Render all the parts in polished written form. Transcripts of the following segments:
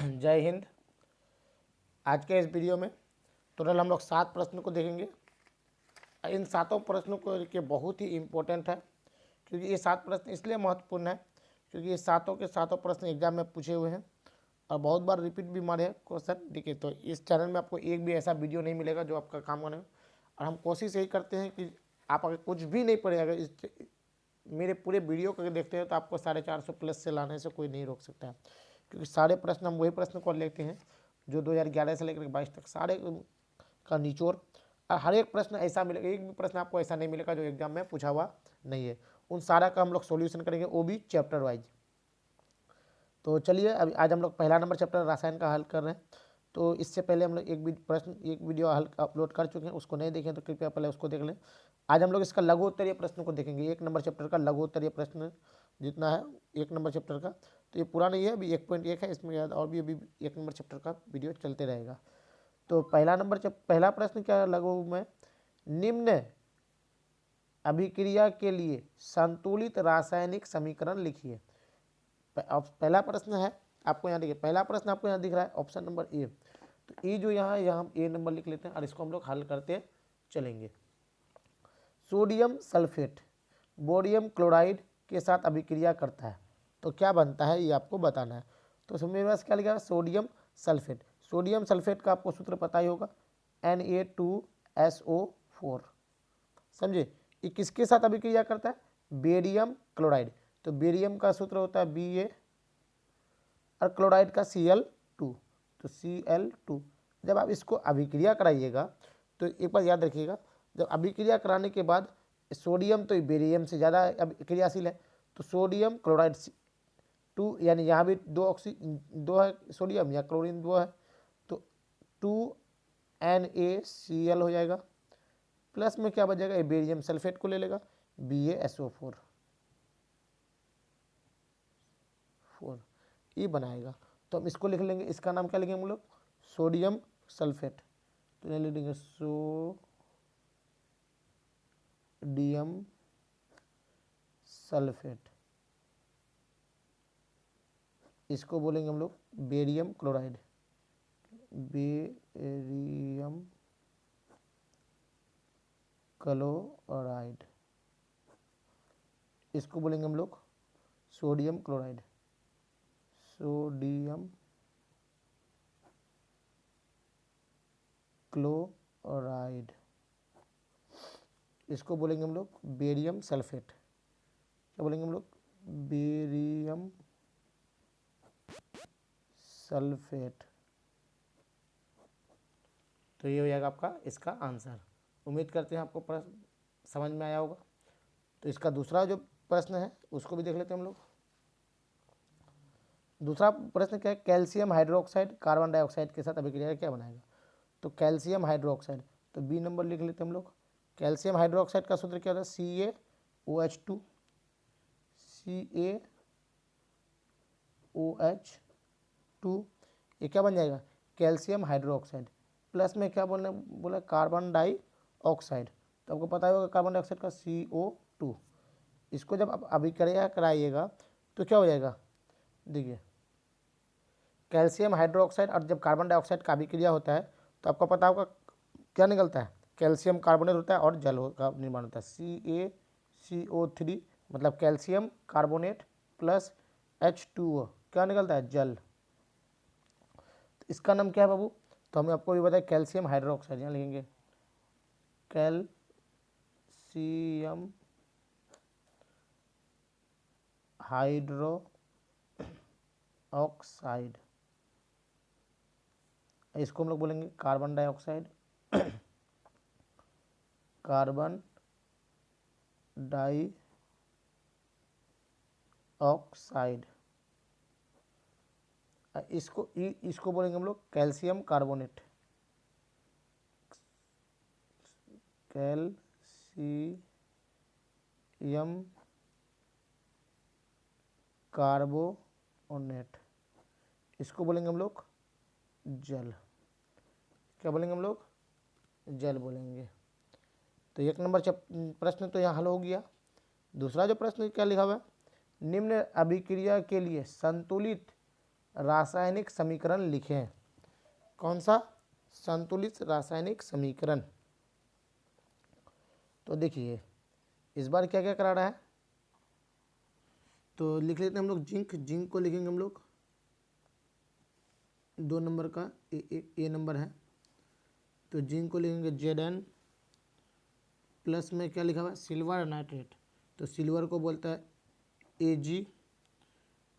जय हिंद। आज के इस वीडियो में टोटल हम लोग 7 प्रश्न को देखेंगे। इन 7 प्रश्नों को के बहुत ही इम्पोर्टेंट है, क्योंकि ये 7 प्रश्न इसलिए महत्वपूर्ण है क्योंकि ये 7 के 7 प्रश्न एग्जाम में पूछे हुए हैं और बहुत बार रिपीट भी मारे हैं क्वेश्चन। ठीक है, तो इस चैनल में आपको एक भी ऐसा वीडियो नहीं मिलेगा जो आपका काम करने में। और हम कोशिश यही करते हैं कि आप अगर कुछ भी नहीं पढ़े, अगर मेरे पूरे वीडियो को देखते हैं तो आपको 450 प्लस से लाने से कोई नहीं रोक सकता है, क्योंकि सारे प्रश्न हम वही प्रश्न को लेते हैं जो 2011 से लेकर 22 तक सारे का निचोड़। और हर एक प्रश्न ऐसा मिलेगा, एक भी प्रश्न आपको ऐसा नहीं मिलेगा जो एग्जाम में पूछा हुआ नहीं है। उन सारा का हम लोग सॉल्यूशन करेंगे, वो भी चैप्टर वाइज। तो चलिए अभी आज हम लोग पहला नंबर चैप्टर रसायन का हल कर रहे हैं। तो इससे पहले हम लोग एक वीडियो हल अपलोड कर चुके हैं, उसको नहीं देखें तो कृपया पहले उसको देख लें। आज हम लोग इसका लघु उत्तरीय प्रश्न को देखेंगे, 1 नंबर चैप्टर का लघु उत्तरीय प्रश्न जितना है 1 नंबर चैप्टर का। तो ये पूरा नहीं है, अभी 1.1 है, इसमें और भी अभी 1 नंबर चैप्टर का वीडियो चलते रहेगा। तो पहला प्रश्न क्या है लघु में, निम्न अभिक्रिया के लिए संतुलित रासायनिक समीकरण लिखिए। पहला प्रश्न है आपको यहाँ देखिए, पहला प्रश्न आपको यहाँ दिख रहा है ऑप्शन नंबर ए। तो ए जो यहाँ हम ए नंबर लिख लेते हैं और इसको हम लोग हल करते चलेंगे। सोडियम सल्फेट बोरियम क्लोराइड के साथ अभिक्रिया करता है तो क्या बनता है, ये आपको बताना है। तो मेरे पास क्या लिखा है, सोडियम सल्फेट। सोडियम सल्फेट का आपको सूत्र पता ही होगा, Na2SO4। समझे, ये किसके साथ अभिक्रिया करता है, बेरियम क्लोराइड। तो बेरियम का सूत्र होता है Ba और क्लोराइड का Cl2, तो Cl2। जब आप इसको अभिक्रिया कराइएगा तो एक बार याद रखिएगा, जब अभिक्रिया कराने के बाद सोडियम तो बेरियम से ज़्यादा क्रियाशील है, तो सोडियम क्लोराइड 2, यानी यहाँ भी 2 है सोडियम या क्लोरीन 2 है, तो 2NaCl हो जाएगा। प्लस में क्या बचेगा, ये बेरियम सल्फेट को ले लेगा, BaSO4 ये बनाएगा। तो हम इसको लिख लेंगे, इसका नाम क्या लिखेंगे हम लोग, सोडियम सल्फेट। तो यहाँ लिख देंगे सोडियम सल्फेट। इसको बोलेंगे हम लोग बेरियम क्लोराइड, बेरियम क्लोराइड। इसको बोलेंगे हम लोग सोडियम क्लोराइड, सोडियम क्लोराइड। इसको बोलेंगे हम लोग बेरियम सल्फेट। क्या बोलेंगे हम लोग, बेरियम सल्फेट। तो ये हो जाएगा आपका इसका आंसर। उम्मीद करते हैं आपको प्रश्न समझ में आया होगा। तो इसका दूसरा जो प्रश्न है उसको भी देख लेते हैं हम लोग। दूसरा प्रश्न क्या है, कैल्शियम हाइड्रोक्साइड कार्बन डाइऑक्साइड के साथ अभिक्रिया क्या बनाएगा। तो कैल्शियम हाइड्रोक्साइड, तो बी नंबर लिख लेते हैं हम लोग। कैल्शियम हाइड्रोक्साइड का सूत्र क्या होता है, CaOH2, CaOH2। ये क्या बन जाएगा, कैल्शियम हाइड्रोक्साइड। प्लस में क्या बोला कार्बन डाइऑक्साइड। तो आपको पता होगा कार्बन डाइऑक्साइड का CO2। इसको जब आप अभिक्रिया कराइएगा तो क्या हो जाएगा, देखिए कैल्शियम हाइड्रोक्साइड और जब कार्बन डाइऑक्साइड का अभिक्रिया होता है तो आपको पता होगा क्या निकलता है, कैल्शियम कार्बोनेट होता है और जल का निर्माण होता है, CaCO3, मतलब कैल्शियम कार्बोनेट प्लस H2O, क्या निकलता है, जल। तो इसका नाम क्या है बाबू, तो हमें आपको भी बताया कैल्शियम हाइड्रोक्साइड। यहाँ लिखेंगे कैल्शियम हाइड्रो ऑक्साइड। इसको हम लोग बोलेंगे कार्बन डाइऑक्साइड, कार्बन डाइऑक्साइड। इसको बोलेंगे हम लोग कैल्शियम कार्बोनेट, कैल्शियम कार्बोनेट। इसको बोलेंगे हम लोग जल। क्या बोलेंगे हम लोग, जल बोलेंगे। तो 1 नंबर प्रश्न तो यहाँ हल हो गया। दूसरा जो प्रश्न क्या लिखा हुआ है, निम्न अभिक्रिया के लिए संतुलित रासायनिक समीकरण लिखें। कौन सा? संतुलित रासायनिक समीकरण। तो देखिए इस बार क्या क्या करा रहा है, तो लिख लेते हैं हम लोग जिंक। जिंक को लिखेंगे हम लोग 2 नंबर का ए नंबर है, तो जिंक को लिखेंगे Zn। प्लस में क्या लिखा हुआ है? Silver nitrate. तो सिल्वर को बोलता है Ag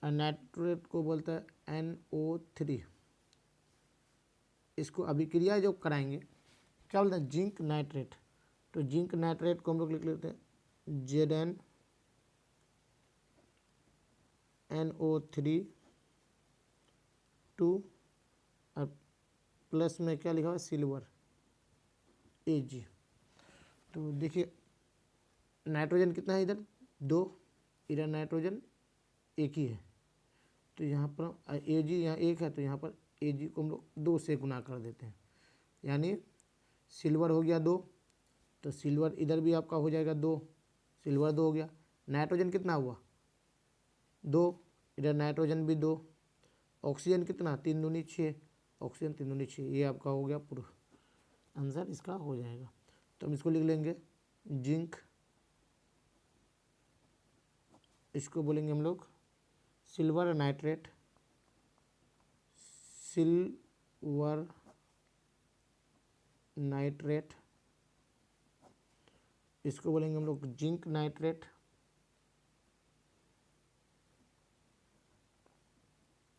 और नाइट्रेट को बोलता है NO3। इसको अभिक्रिया जो कराएंगे क्या बोलते हैं? Zinc nitrate. तो जिंक नाइट्रेट को हम लोग लिख लेते हैं Zn NO3 2 और प्लस में क्या लिखा हुआ है? Silver Ag। तो देखिए नाइट्रोजन कितना है इधर? 2, इधर नाइट्रोजन एक ही है, तो यहाँ पर Ag यहाँ 1 है, तो यहाँ पर Ag को हम लोग 2 से गुना कर देते हैं, यानी सिल्वर हो गया 2, तो सिल्वर इधर भी आपका हो जाएगा 2, सिल्वर 2 हो गया। नाइट्रोजन कितना हुआ? 2, इधर नाइट्रोजन भी 2। ऑक्सीजन कितना? 3 दूनी 6, ऑक्सीजन 3 दूनी 6। ये आपका हो गया पूरा आंसर इसका हो जाएगा। तो हम इसको लिख लेंगे जिंक, इसको बोलेंगे हम लोग सिल्वर नाइट्रेट। सिल्वर नाइट्रेट, इसको बोलेंगे हम लोग जिंक नाइट्रेट।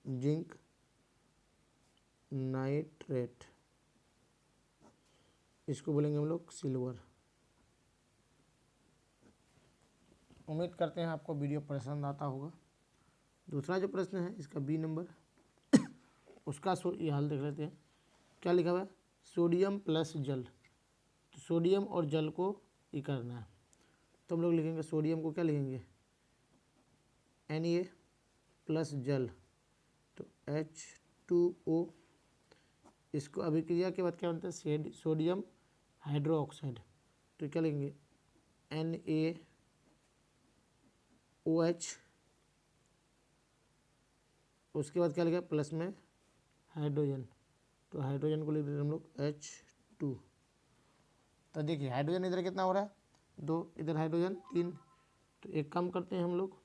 जिंक नाइट्रेट, इसको बोलेंगे हम लोग सिल्वर। उम्मीद करते हैं आपको वीडियो पसंद आता होगा। दूसरा जो प्रश्न है इसका बी नंबर उसका ये हाल देख लेते हैं। क्या लिखा हुआ है? सोडियम प्लस जल। तो सोडियम और जल को ये करना है, तो हम लोग लिखेंगे सोडियम को क्या लिखेंगे? Na प्लस जल, तो H2O। इसको अभिक्रिया के बाद क्या बनता है? Sodium hydro oxide. तो क्या लिखेंगे? NaOH। उसके बाद क्या लिखा? प्लस में हाइड्रोजन, तो हाइड्रोजन को लिख देते हम लोग H2। तो देखिए हाइड्रोजन इधर कितना हो रहा है? 2, इधर हाइड्रोजन 3। तो एक काम करते हैं हम लोग,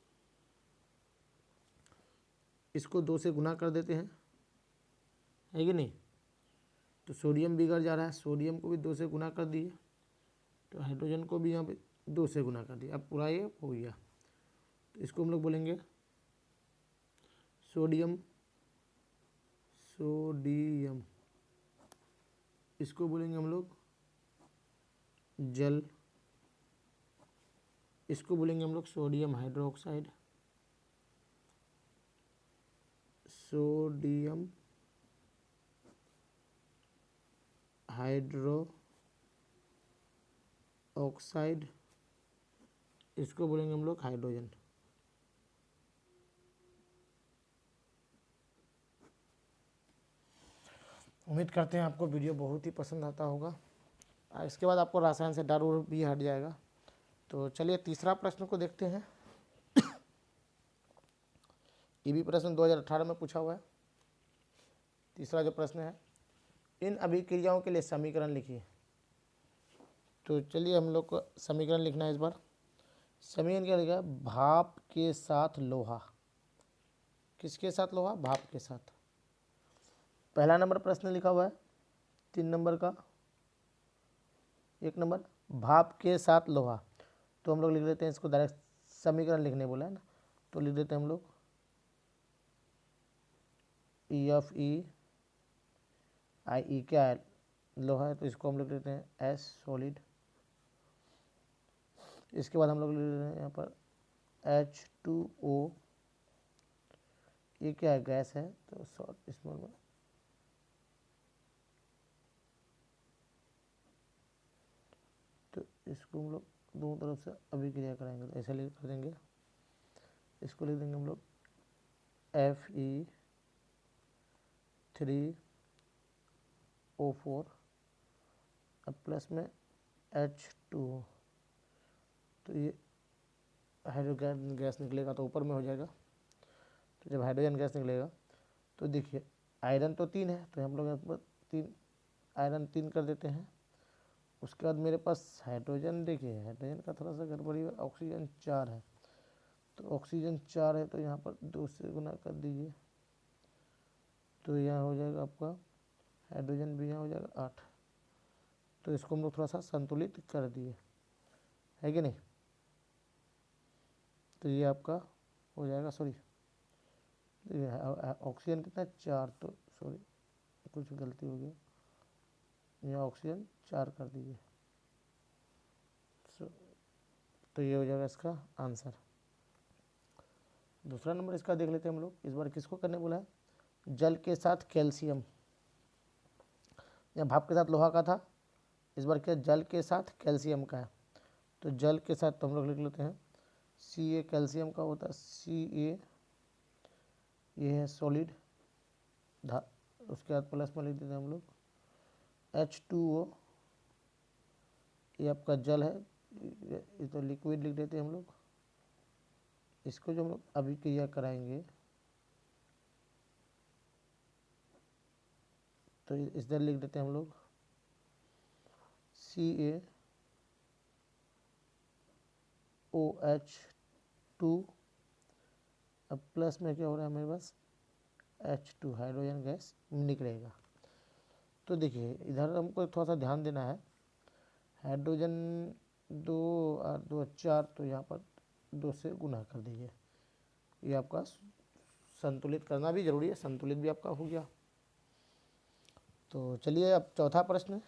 इसको 2 से गुना कर देते हैं, है कि नहीं? तो सोडियम बिगड़ जा रहा है, सोडियम को भी 2 से गुना कर दिए, तो हाइड्रोजन को भी यहाँ पे 2 से गुना कर दिया। अब पूरा ये हो गया, तो इसको हम लोग बोलेंगे सोडियम। सोडियम, इसको बोलेंगे हम लोग जल। इसको बोलेंगे हम लोग sodium hydroxide. Sodium hydro oxide, इसको बोलेंगे हम लोग हाइड्रोजन। उम्मीद करते हैं आपको वीडियो बहुत ही पसंद आता होगा। इसके बाद आपको रसायन से डर भी हट जाएगा। तो चलिए तीसरा प्रश्न को देखते हैं। ये भी प्रश्न 2018 में पूछा हुआ है। तीसरा जो प्रश्न है, इन अभिक्रियाओं के लिए समीकरण लिखिए। तो चलिए हम लोग को समीकरण लिखना है इस बार। समीकरण क्या लिखा है? भाप के साथ लोहा। किसके साथ लोहा? भाप के साथ। पहला नंबर प्रश्न लिखा हुआ है 3 नंबर का, 1 नंबर भाप के साथ लोहा। तो हम लोग लिख लेते हैं इसको, डायरेक्ट समीकरण लिखने बोला है ना, तो लिख देते हैं हम लोग FeI क्या है? लोहा है, तो इसको हम लोग लिख देते हैं S सॉलिड। इसके बाद हम लोग लिख देते हैं यहाँ पर H2O, ये क्या है? गैस है, तो शॉर्ट स्मॉल में तो इसको हम लोग दोनों तरफ से अभिक्रिया कराएंगे, तो ऐसे लिख कर देंगे। इसको लिख देंगे हम लोग Fe3O4 अब प्लस में H2O। तो ये हाइड्रोजन गैस निकलेगा तो ऊपर में हो जाएगा। तो जब हाइड्रोजन गैस निकलेगा तो देखिए आयरन तो 3 है, तो हम लोग यहाँ पर 3 आयरन 3 कर देते हैं। उसके बाद मेरे पास हाइड्रोजन, देखिए हाइड्रोजन का थोड़ा सा गड़बड़ी है, ऑक्सीजन 4 है, तो ऑक्सीजन 4 है तो यहाँ पर 2 से गुना कर दीजिए, तो यहाँ हो जाएगा आपका हाइड्रोजन भी यहाँ हो जाएगा 8। तो इसको हम लोग थोड़ा सा संतुलित कर दिए, है कि नहीं। तो ये आपका हो जाएगा, सॉरी ऑक्सीजन कितना 4, तो सॉरी कुछ गलती हो गई, यहाँ ऑक्सीजन 4 कर दीजिए। तो ये हो जाएगा इसका आंसर। दूसरा नंबर इसका देख लेते हैं हम लोग। इस बार किसको करने बोला है, जल के साथ कैल्शियम, या भाप के साथ लोहा का था, इस बार क्या जल के साथ कैल्शियम का है। तो जल के साथ तो हम लोग लिख लेते हैं Ca, कैल्शियम का होता है Ca, ये है सॉलिड, उसके बाद प्लस में लिख देते हैं हम लोग H2O, ये आपका जल है, ये तो लिक्विड लिख देते हैं हम लोग। इसको जो हम लोग अभिक्रिया कराएंगे तो इस तरह लिख देते हैं हम लोग CaOH2, अब प्लस में क्या हो रहा है हमारे पास H2, हाइड्रोजन गैस निकलेगा। तो देखिए इधर हमको थोड़ा सा ध्यान देना है, हाइड्रोजन 2 और 2 4, तो यहाँ पर 2 से गुना कर दीजिए। ये आपका संतुलित करना भी जरूरी है, संतुलित भी आपका हो गया। तो चलिए अब चौथा प्रश्न,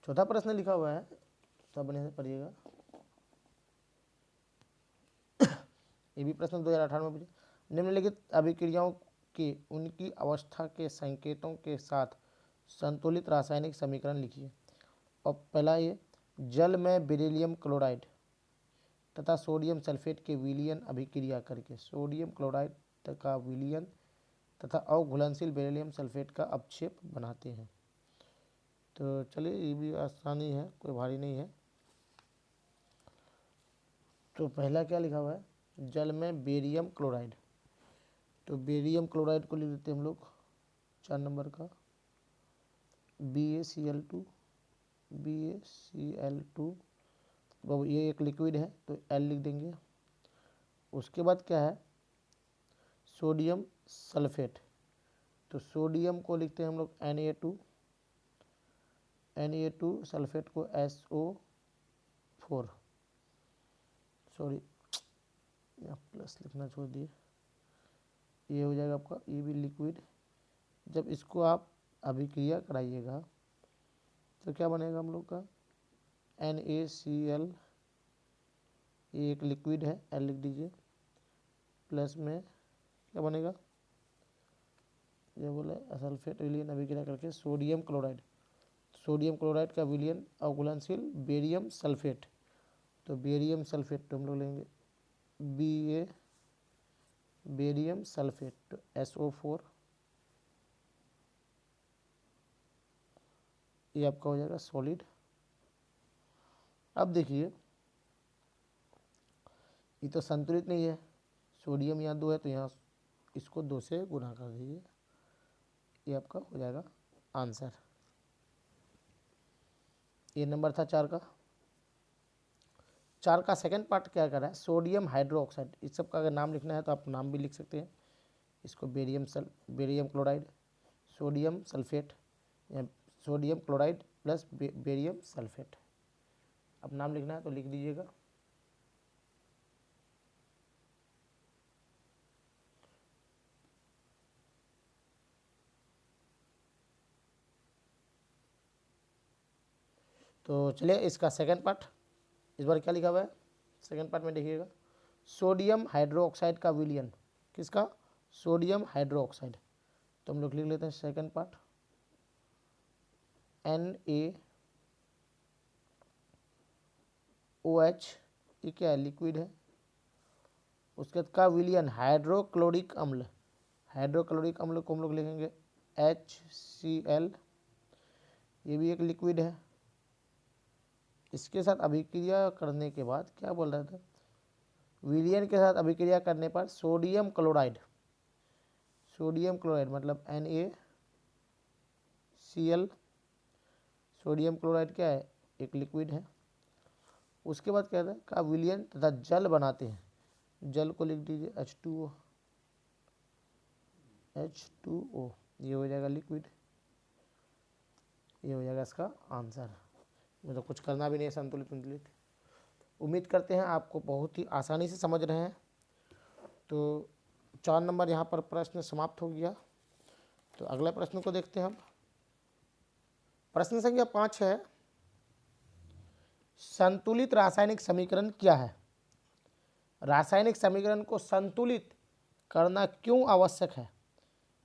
चौथा प्रश्न लिखा हुआ है, तो बने से पढ़िएगा। ये भी प्रश्न 2018 में पूछा, निम्नलिखित अभिक्रियाओं के उनकी अवस्था के संकेतों के साथ संतुलित रासायनिक समीकरण लिखिए। और पहला ये, जल में बेरिलियम क्लोराइड तथा सोडियम सल्फेट के विलयन अभिक्रिया करके सोडियम क्लोराइड का विलयन तथा अघुलनशील बेरिलियम सल्फेट का अपक्षेप बनाते हैं। तो चलिए ये भी आसानी है, कोई भारी नहीं है। तो पहला क्या लिखा हुआ है, जल में बेरियम क्लोराइड, तो बेरियम क्लोराइड को लिख देते हैं हम लोग 4 नंबर का BaCl2, BaCl2, ये एक लिक्विड है तो L लिख देंगे। उसके बाद क्या है, सोडियम सल्फेट, तो सोडियम को लिखते हैं हम लोग Na2, सल्फेट को SO4, सॉरी यहाँ प्लस लिखना छोड़ दिए, ये हो जाएगा आपका, ये भी लिक्विड। जब इसको आप अभिक्रिया कराइएगा तो क्या बनेगा हम लोग का NaCl, ये एक लिक्विड है, L लिख दीजिए, प्लस में क्या बनेगा, ये बोला सल्फेट विलयन अभिक्रिया करके सोडियम क्लोराइड, सोडियम क्लोराइड का विलयन अघुलनशील बेरियम सल्फेट, तो बेरियम सल्फेट तो हम लोग लेंगे Ba, बेरियम सल्फेट तो SO4, ये आपका हो जाएगा सॉलिड। अब देखिए ये तो संतुलित नहीं है, सोडियम यहाँ 2 है तो यहाँ इसको 2 से गुना कर दीजिए, ये आपका हो जाएगा आंसर। ये नंबर था 4 का। 4 का सेकंड पार्ट क्या कर रहा है, सोडियम हाइड्रोक्साइड, इस सब का अगर नाम लिखना है तो आप नाम भी लिख सकते हैं। इसको बेरियम क्लोराइड, सोडियम सल्फेट, या sodium chloride plus barium sulphate, अब नाम लिखना है तो लिख दीजिएगा। तो चलिए इसका सेकंड पार्ट, इस बार क्या लिखा हुआ है सेकंड पार्ट में देखिएगा, सोडियम हाइड्रोक्साइड का विलयन, किसका, सोडियम हाइड्रोक्साइड, तो हम लोग लिख लेते हैं सेकंड पार्ट NaOH, ये क्या है, लिक्विड है। उसके बाद का विलयन हाइड्रोक्लोरिक अम्ल, हाइड्रोक्लोरिक अम्ल को हम लोग लिखेंगे HCl, ये भी एक लिक्विड है। इसके साथ अभिक्रिया करने के बाद क्या बोल रहा था, विलयन के साथ अभिक्रिया करने पर सोडियम क्लोराइड मतलब NaCl, सोडियम क्लोराइड क्या है, एक लिक्विड है। उसके बाद क्या था, का विलयन तथा जल बनाते हैं, जल को लिख दीजिए H2O, ये हो जाएगा लिक्विड, ये हो जाएगा इसका आंसर। मतलब कुछ करना भी नहीं है, संतुलित। उम्मीद करते हैं आपको बहुत ही आसानी से समझ रहे हैं। तो 4 नंबर यहाँ पर प्रश्न समाप्त हो गया। तो अगले प्रश्न को देखते हैं हम। प्रश्न संख्या 5 है, संतुलित रासायनिक समीकरण क्या है? रासायनिक समीकरण को संतुलित करना क्यों आवश्यक है?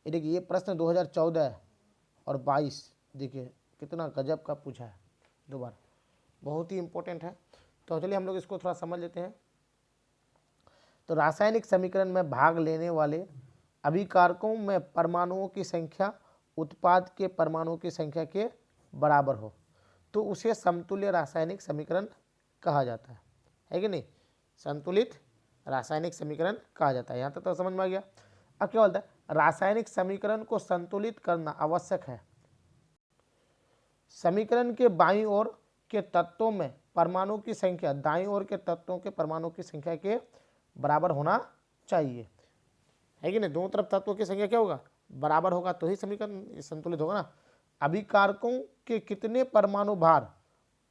ये देखिए, ये प्रश्न 2014 और 22 देखिए कितना गजब का पूछा है, दोबारा बहुत ही इंपॉर्टेंट है। तो चलिए हम लोग इसको थोड़ा समझ लेते हैं। तो रासायनिक समीकरण में भाग लेने वाले अभिकारकों में परमाणुओं की संख्या उत्पाद के परमाणुओं की संख्या के बराबर हो तो उसे समतुल्य रासायनिक समीकरण कहा जाता है कि नहीं? संतुलित रासायनिक समीकरण कहा जाता है। यहाँ तक तो समझ में आ गया। अब क्या बोलता है, रासायनिक समीकरण को संतुलित करना आवश्यक है। समीकरण के बाईं ओर के तत्वों में परमाणु की संख्या दाईं ओर के तत्वों के परमाणु की संख्या के बराबर होना चाहिए, है कि नहीं? दोनों तरफ तत्वों की संख्या क्या होगा, बराबर होगा, तो ही समीकरण संतुलित होगा ना। अभिकारकों के कितने परमाणु भार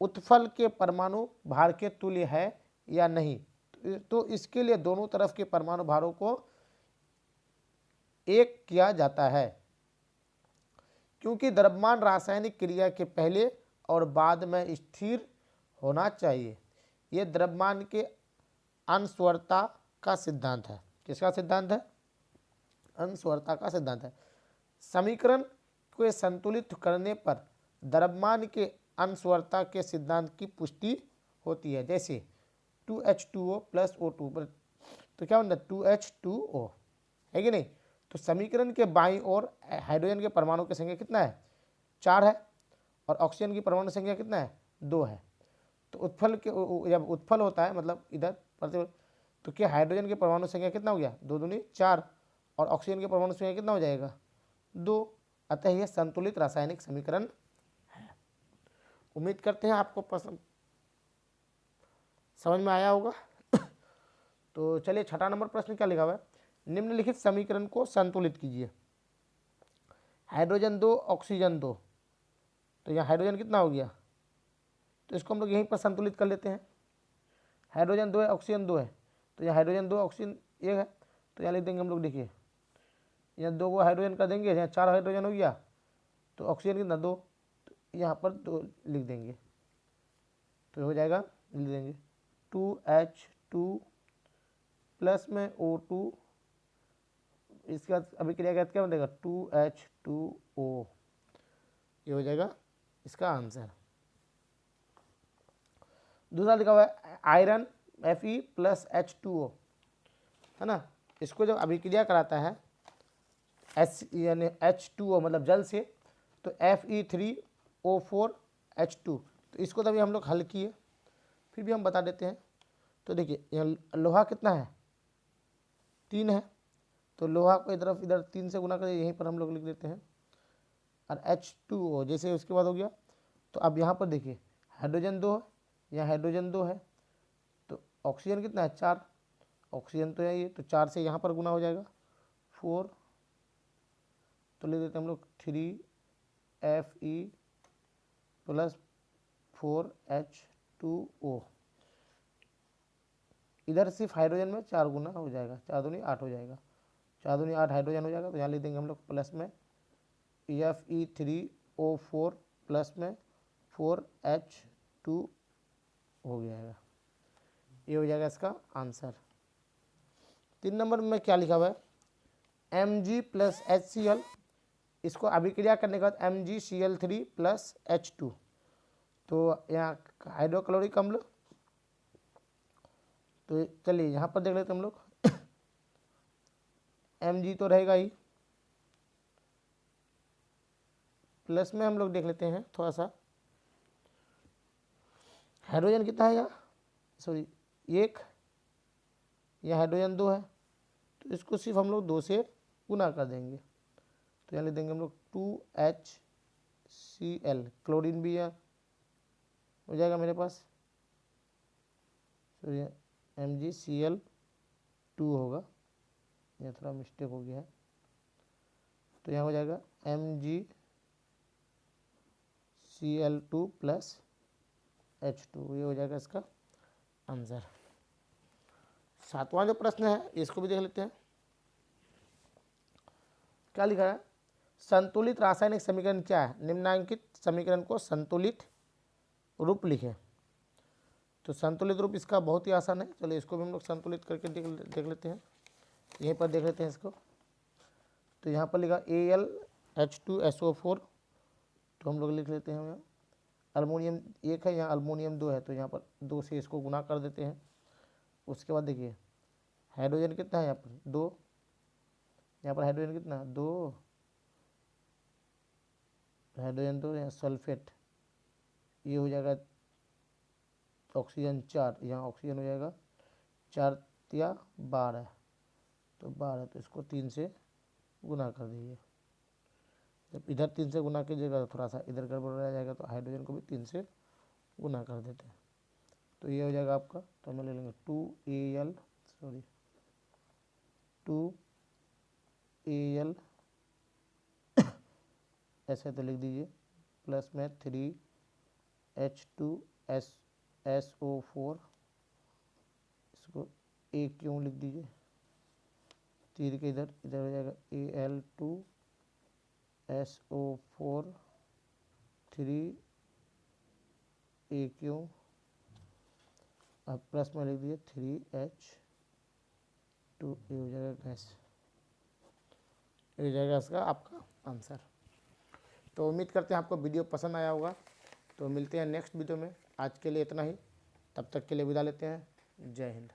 उत्फल के परमाणु भार के तुल्य है या नहीं? तो इसके लिए दोनों तरफ के परमाणु भारों को एक किया जाता है, क्योंकि द्रव्यमान रासायनिक क्रिया के पहले और बाद में स्थिर होना चाहिए। यह द्रव्यमान के अनस्वरता का सिद्धांत है। किसका सिद्धांत है? अनस्वरता का सिद्धांत है। समीकरण को संतुलित करने पर द्रव्यमान के अनस्वरता के सिद्धांत की पुष्टि होती है। जैसे 2H2O + O2, तो क्या बनता है 2H2O, है कि नहीं? तो समीकरण के बाईं ओर हाइड्रोजन के परमाणु की संख्या कितना है, 4 है, और ऑक्सीजन की परमाणु संख्या कितना है, 2 है। तो उत्फल के जब उत्फल होता है मतलब इधर प्रतिबल, तो क्या हाइड्रोजन के परमाणु संख्या कितना हो गया, 2 दूनी 4, और ऑक्सीजन के परमाणु संख्या कितना हो जाएगा, 2। अतः यह संतुलित रासायनिक समीकरण है। उम्मीद करते हैं आपको पसंद समझ में आया होगा। तो चलिए 6 नंबर प्रश्न क्या लिखा हुआ है, निम्नलिखित समीकरण को संतुलित कीजिए। हाइड्रोजन 2 ऑक्सीजन 2, तो यहाँ हाइड्रोजन कितना हो गया, तो इसको हम लोग यहीं पर संतुलित कर लेते हैं। हाइड्रोजन 2 है ऑक्सीजन 2 है, तो यहाँ हाइड्रोजन 2 ऑक्सीजन 1 है, तो यहाँ लिख देंगे हम लोग, देखिए यहाँ 2 को हाइड्रोजन कर देंगे, यहाँ 4 हाइड्रोजन हो गया, तो ऑक्सीजन कितना 2, तो यहाँ पर 2 लिख देंगे, तो हो जाएगा, लिख देंगे 2H2 प्लस में O2, इसके बाद अभिक्रिया के बाद क्या बनेगा 2H2O, ये हो जाएगा इसका आंसर। दूसरा लिखा हुआ है आयरन Fe + H2O, है ना। इसको जब अभिक्रिया कराता है यानी H2O मतलब जल से, तो Fe3O4 H2, तो इसको तभी हम लोग हल किए, फिर भी हम बता देते हैं। तो देखिए यहाँ लोहा कितना है, 3 है, तो लोहा को इधर 3 से गुना करिए, यहीं पर हम लोग लिख देते हैं, और H2O जैसे उसके बाद हो गया। तो अब यहाँ पर देखिए हाइड्रोजन 2 है, यहाँ हाइड्रोजन 2 है, तो ऑक्सीजन कितना है 4, ऑक्सीजन तो है ये, तो 4 से यहाँ पर गुना हो जाएगा 4, तो लिख देते हैं हम लोग 3Fe + 4H2O। इधर सिर्फ हाइड्रोजन में 4 गुना हो जाएगा, 4 दूनी 8 हो जाएगा, 4 दूनी 8 हाइड्रोजन हो जाएगा, तो यहाँ लिख देंगे हम लोग प्लस में Fe3O4 प्लस में 4H2 हो जाएगा, ये हो जाएगा इसका आंसर। 3 नंबर में क्या लिखा हुआ है, Mg + HCl, इसको अभिक्रिया करने के बाद MgCl3 + H2, तो यहाँ हाइड्रोक्लोरिक अम्ल, तो चलिए यहाँ पर देख लेते हम लोग Mg तो रहेगा ही, प्लस में हम लोग देख लेते हैं थोड़ा सा, हाइड्रोजन कितना है यहाँ, सॉरी 1, यहाँ हाइड्रोजन 2 है तो इसको सिर्फ हम लोग 2 से गुना कर देंगे, तो यहाँ लिख देंगे हम लोग 2HCl, क्लोरीन भी यहाँ हो जाएगा मेरे पास, तो ये MgCl2 होगा, ये थोड़ा मिस्टेक हो गया है, तो यहाँ हो जाएगा MgCl2 प्लस H2, ये हो जाएगा इसका आंसर। 7वां जो प्रश्न है इसको भी देख लेते हैं। क्या लिखा है, संतुलित रासायनिक समीकरण क्या है, निम्नांकित समीकरण को संतुलित रूप लिखें। तो संतुलित रूप इसका बहुत ही आसान है, चलिए इसको भी हम लोग संतुलित करके देख लेते हैं। यहीं पर देख लेते हैं इसको, तो यहाँ पर लिखा AlH2SO4, तो हम लोग लिख लेते हैं यहाँ अल्मोनियम 1 है, यहाँ अल्मोनियम 2 है, तो यहाँ पर 2 से इसको गुना कर देते हैं। उसके बाद देखिए हाइड्रोजन कितना है यहाँ पर 2, यहाँ पर हाइड्रोजन कितना 2, हाइड्रोजन 2, यहाँ सल्फेट, ये हो जाएगा ऑक्सीजन 4, यहाँ ऑक्सीजन हो जाएगा 4 या 12, तो 12, तो इसको 3 से गुना कर दीजिए। जब इधर 3 से गुना कीजिएगा तो थोड़ा सा इधर गड़बड़ रह जाएगा, तो हाइड्रोजन को भी 3 से गुना कर देते हैं, तो ये हो जाएगा आपका, तो हम ले लेंगे 2Al ऐसे तो लिख दीजिए, प्लस में 3H2SO4, इसको A क्यों लिख दीजिए, तीर के इधर हो जाएगा Al2SO4 3A क्यों, अब प्लस में लिख दीजिए 3H2, ये हो जाएगा गैस, ये हो जाएगा इसका आपका आंसर। तो उम्मीद करते हैं आपको वीडियो पसंद आया होगा, तो मिलते हैं नेक्स्ट वीडियो में। आज के लिए इतना ही, तब तक के लिए विदा लेते हैं। जय हिंद।